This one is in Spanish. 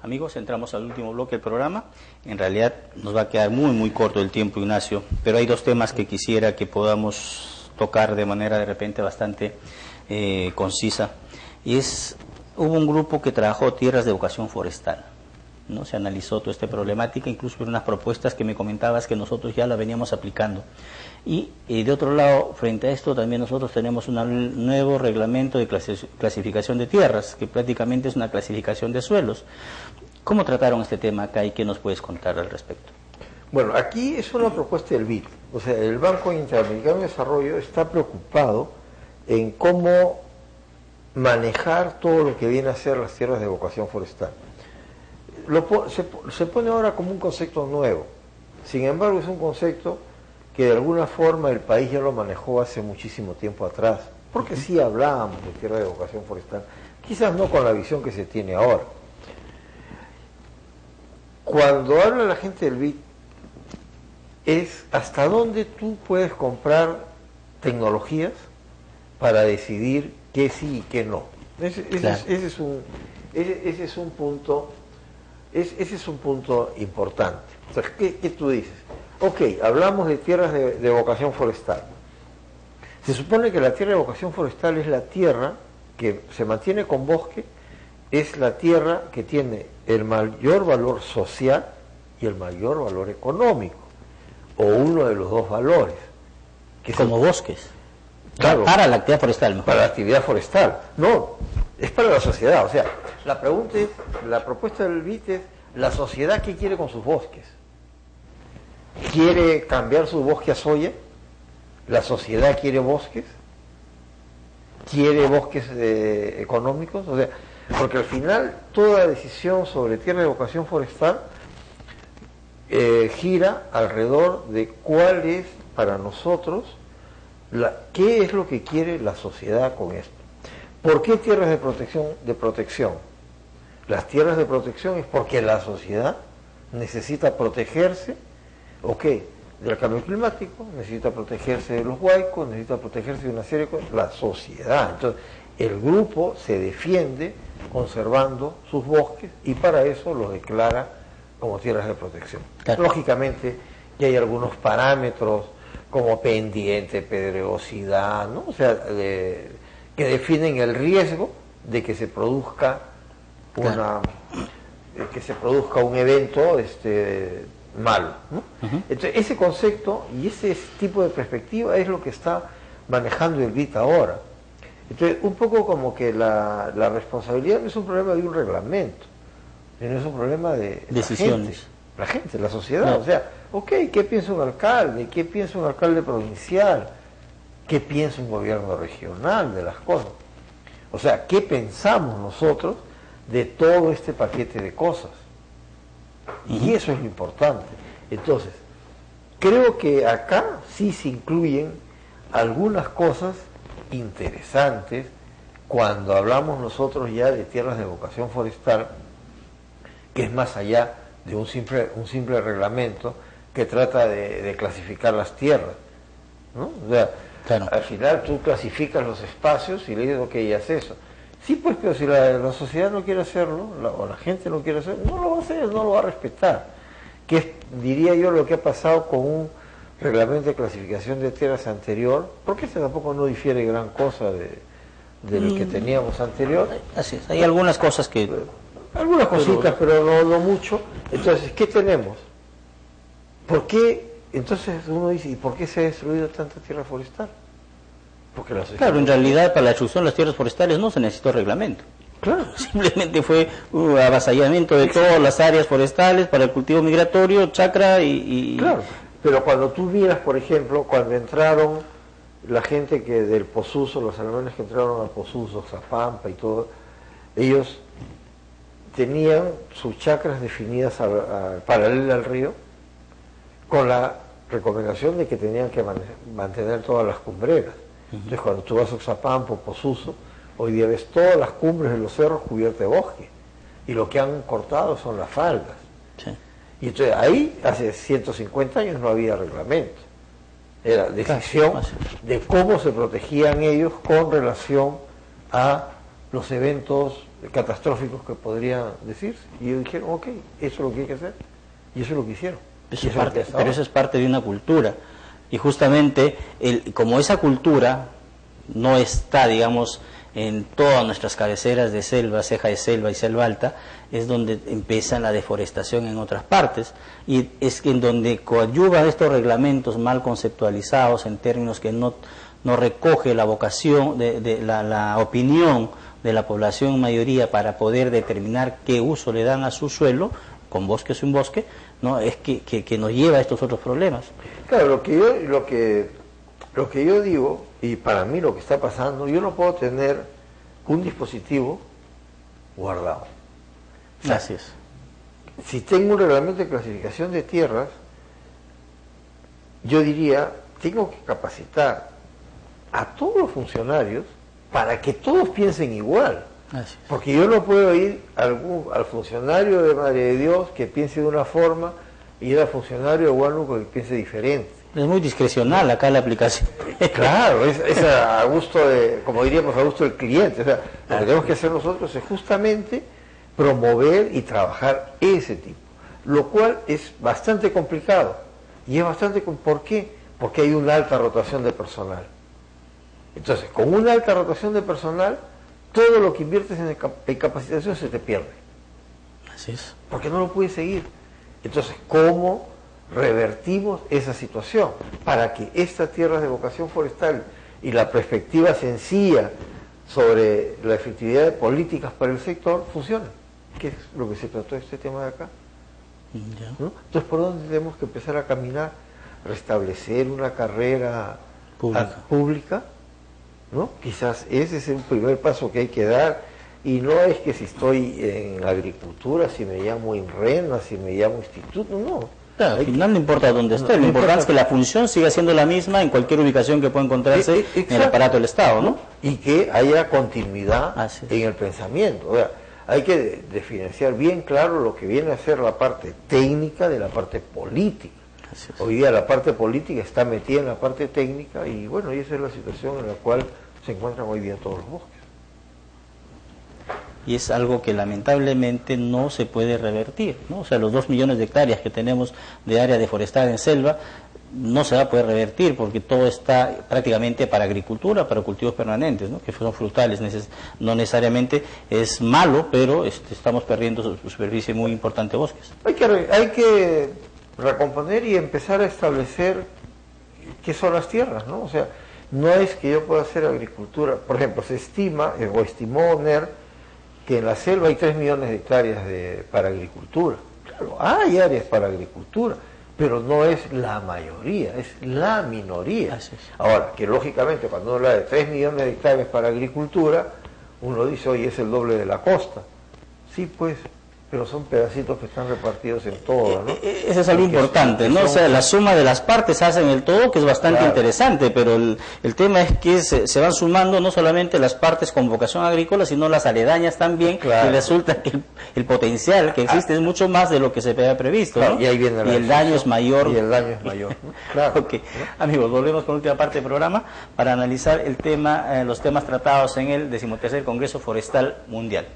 Amigos, entramos al último bloque del programa. En realidad nos va a quedar muy corto el tiempo, Ignacio, pero hay dos temas que quisiera que podamos tocar de manera de repente bastante concisa. Y hubo un grupo que trabajó tierras de vocación forestal, ¿no? Se analizó toda esta problemática, incluso unas propuestas que me comentabas que nosotros ya la veníamos aplicando. Y de otro lado, frente a esto, también nosotros tenemos un nuevo reglamento de clasificación de tierras, que prácticamente es una clasificación de suelos. ¿Cómo trataron este tema acá y qué nos puedes contar al respecto? Bueno, aquí es una propuesta del BID. O sea, el Banco Interamericano de Desarrollo está preocupado en cómo manejar todo lo que viene a ser las tierras de vocación forestal. Se pone ahora como un concepto nuevo. Sin embargo, es un concepto que de alguna forma el país ya lo manejó hace muchísimo tiempo atrás, porque sí hablábamos de tierra de vocación forestal, quizás no con la visión que se tiene ahora. Cuando habla la gente del BID, es hasta dónde tú puedes comprar tecnologías para decidir qué sí y qué no. Ese es un punto importante. Entonces, ¿qué tú dices? Ok, hablamos de tierras de vocación forestal. Se supone que la tierra de vocación forestal es la tierra que se mantiene con bosque, es la tierra que tiene el mayor valor social y el mayor valor económico, o uno de los dos valores. Que como bosques. Claro, para la actividad forestal, mejor. Para la actividad forestal. No, es para la sociedad. O sea, la propuesta del BID es, ¿la sociedad qué quiere con sus bosques? ¿Quiere cambiar su bosque a soya? ¿La sociedad quiere bosques? ¿Quiere bosques económicos? O sea, porque al final toda decisión sobre tierra de vocación forestal gira alrededor de cuál es para nosotros, qué es lo que quiere la sociedad con esto. ¿Por qué tierras de protección? Las tierras de protección es porque la sociedad necesita protegerse, del cambio climático, necesita protegerse de los huaicos, necesita protegerse de una serie de cosas, la sociedad. Entonces, el grupo se defiende conservando sus bosques y para eso los declara como tierras de protección. Claro. Lógicamente, ya hay algunos parámetros como pendiente, pedregosidad, ¿no? O sea, que definen el riesgo de que se produzca un evento malo, ¿no? Entonces, ese concepto y ese tipo de perspectiva es lo que está manejando el BID ahora. Entonces, un poco como que la responsabilidad no es un problema de un reglamento, sino es un problema de decisiones. La sociedad. No. O sea, ¿qué piensa un alcalde? ¿Qué piensa un alcalde provincial? ¿Qué piensa un gobierno regional de las cosas? O sea, ¿qué pensamos nosotros de todo este paquete de cosas? Y eso es lo importante. Entonces, creo que acá sí se incluyen algunas cosas interesantes cuando hablamos nosotros ya de tierras de vocación forestal, que es más allá de un simple reglamento que trata de clasificar las tierras, ¿no? O sea, claro, al final tú clasificas los espacios y le dices, haz eso. Sí, pues, pero si la sociedad no quiere hacerlo, o la gente no quiere hacerlo, no lo va a hacer, no lo va a respetar. Que es, diría yo, lo que ha pasado con un reglamento de clasificación de tierras anterior, porque este tampoco no difiere gran cosa del que teníamos anterior. Así es, hay algunas cosas que... Algunas cositas, pero no mucho. Entonces, ¿qué tenemos? ¿Por qué? Entonces uno dice, ¿y por qué se ha destruido tanta tierra forestal? Porque la sociedad... Claro, en realidad para la destrucción de las tierras forestales no se necesitó reglamento. Claro. Simplemente fue avasallamiento de todas las áreas forestales para el cultivo migratorio, chacra y... Claro, pero cuando tú miras, por ejemplo, cuando entraron la gente que del Posuso, los alemanes que entraron al Posuso, Zapampa y todo, ellos tenían sus chacras definidas paralela al río, con la recomendación de que tenían que mantener todas las cumbreras. Entonces, cuando tú vas a Oxapampa o Posuso, hoy día ves todas las cumbres de los cerros cubiertas de bosque, y lo que han cortado son las faldas. Sí. Y entonces ahí, hace 150 años no había reglamento. Era decisión de cómo se protegían ellos con relación a los eventos catastróficos que podrían decirse. Y ellos dijeron, ok, eso es lo que hay que hacer. Y eso es lo que hicieron. Pero eso es parte de una cultura. Y justamente, como esa cultura no está, digamos, en todas nuestras cabeceras de selva, ceja de selva y selva alta, es donde empieza la deforestación en otras partes, y es en donde coadyuvan estos reglamentos mal conceptualizados en términos que no recoge la vocación, la opinión de la población mayoría para poder determinar qué uso le dan a su suelo, con bosque o sin bosque, ¿no? Es que nos lleva a estos otros problemas. Claro, lo que yo digo, y para mí lo que está pasando, yo no puedo tener un dispositivo guardado. O sea, Así es. Si tengo un reglamento de clasificación de tierras, yo diría, tengo que capacitar a todos los funcionarios para que todos piensen igual. Así es. Porque yo no puedo ir al funcionario de Madre de Dios que piense de una forma y ir al funcionario de Huánuco que piense diferente. Es muy discrecional acá la aplicación. Claro, es a gusto de, como diríamos, a gusto del cliente. O sea, lo que tenemos que hacer nosotros es justamente promover y trabajar ese tipo, lo cual es bastante complicado. Y es bastante, ¿por qué? Porque hay una alta rotación de personal. Entonces, con una alta rotación de personal, todo lo que inviertes en capacitación se te pierde. Así es. Porque no lo puedes seguir. Entonces, ¿cómo revertimos esa situación para que estas tierras de vocación forestal y la perspectiva sencilla sobre la efectividad de políticas para el sector funcionen? ¿Qué es lo que se trató de este tema de acá? Ya. ¿No? Entonces, ¿por dónde tenemos que empezar a caminar? Restablecer una carrera pública, ¿no? Quizás ese es el primer paso que hay que dar, y no es que si estoy en agricultura, si me llamo INRENA, si me llamo instituto, no. Claro, al final no importa dónde esté, lo importante es que la función siga siendo la misma en cualquier ubicación que pueda encontrarse en el aparato del Estado, ¿no? Y que haya continuidad en el pensamiento. O sea, hay que diferenciar bien claro lo que viene a ser la parte técnica de la parte política. Hoy día la parte política está metida en la parte técnica y bueno, y esa es la situación en la cual se encuentran hoy día todos los bosques. Y es algo que lamentablemente no se puede revertir, ¿no? O sea, los 2 millones de hectáreas que tenemos de área deforestada en selva no se va a poder revertir porque todo está prácticamente para agricultura, para cultivos permanentes, ¿no? Que son frutales, no necesariamente es malo, pero estamos perdiendo superficie muy importante de bosques. Hay que recomponer y empezar a establecer qué son las tierras, ¿no? O sea, no es que yo pueda hacer agricultura. Por ejemplo, se estima, o estimó NER, que en la selva hay 3 millones de hectáreas para agricultura. Claro, hay áreas para agricultura, pero no es la mayoría, es la minoría. Así es. Ahora, que lógicamente cuando uno habla de 3 millones de hectáreas para agricultura, uno dice, oye, es el doble de la costa. Sí, pues, pero son pedacitos que están repartidos en todo, ¿no? Eso es algo importante, ¿no? O sea, la suma de las partes hacen el todo, que es bastante interesante, pero el tema es que se van sumando no solamente las partes con vocación agrícola, sino las aledañas también, y resulta que el potencial que existe es mucho más de lo que se había previsto, ¿no? Y ahí viene el daño es mayor. Y el daño es mayor, ¿no? Claro. Okay. Amigos, volvemos con la última parte del programa para analizar el tema, los temas tratados en el 13º Congreso Forestal Mundial.